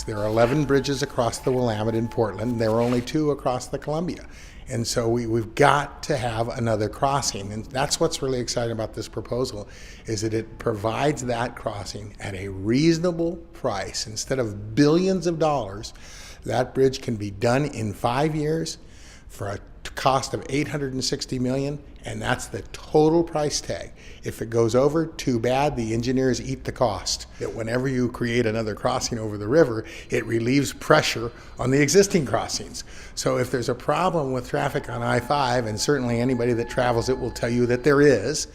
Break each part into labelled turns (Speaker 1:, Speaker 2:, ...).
Speaker 1: There are 11 bridges across the Willamette in Portland. There are only 2 across the Columbia. And so we've got to have another crossing. And that's what's really exciting about this proposal, is that it provides that crossing at a reasonable price. Instead of billions of dollars, that bridge can be done in 5 years for a cost of $860 million, and that's the total price tag. If it goes over, too bad, the engineers eat the cost. That whenever you create another crossing over the river, it relieves pressure on the existing crossings. So if there's a problem with traffic on I-5, and certainly anybody that travels it will tell you that there is,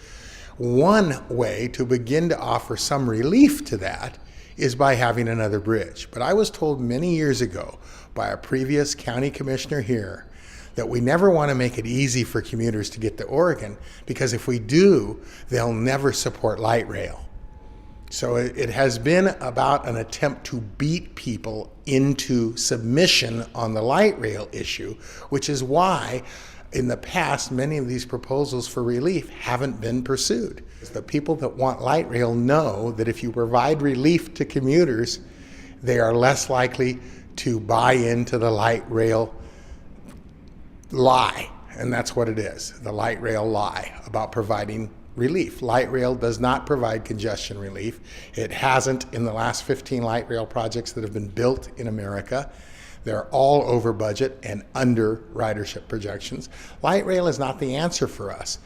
Speaker 1: one way to begin to offer some relief to that is by having another bridge. But I was told many years ago by a previous county commissioner here that we never want to make it easy for commuters to get to Oregon, because if we do, they'll never support light rail. So it has been about an attempt to beat people into submission on the light rail issue, which is why in the past many of these proposals for relief haven't been pursued. The people that want light rail know that if you provide relief to commuters, they are less likely to buy into the light rail lie, and that's what it is, the light rail lie about providing relief. Light rail does not provide congestion relief. It hasn't in the last 15 light rail projects that have been built in America. They're all over budget and under ridership projections. Light rail is not the answer for us.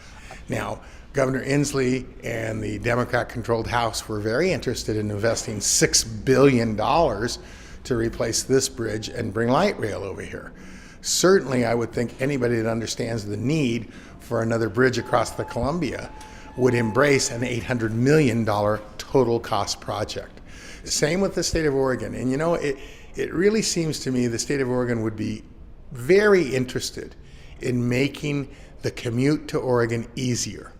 Speaker 1: Now, Governor Inslee and the Democrat-controlled House were very interested in investing $6 billion to replace this bridge and bring light rail over here. Certainly, I would think anybody that understands the need for another bridge across the Columbia would embrace an $800 million total cost project. Same with the state of Oregon. And you know, it really seems to me the state of Oregon would be very interested in making the commute to Oregon easier.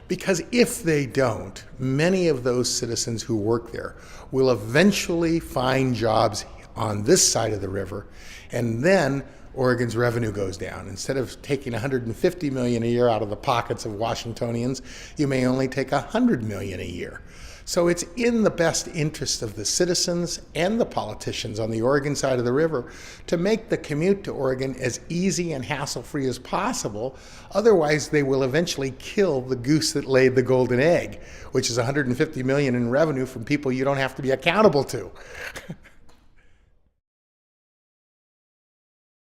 Speaker 1: Because if they don't, many of those citizens who work there will eventually find jobs on this side of the river, and then Oregon's revenue goes down. Instead of taking $150 million a year out of the pockets of Washingtonians, you may only take $100 million a year. So it's in the best interest of the citizens and the politicians on the Oregon side of the river to make the commute to Oregon as easy and hassle-free as possible. Otherwise, they will eventually kill the goose that laid the golden egg, which is $150 million in revenue from people you don't have to be accountable to.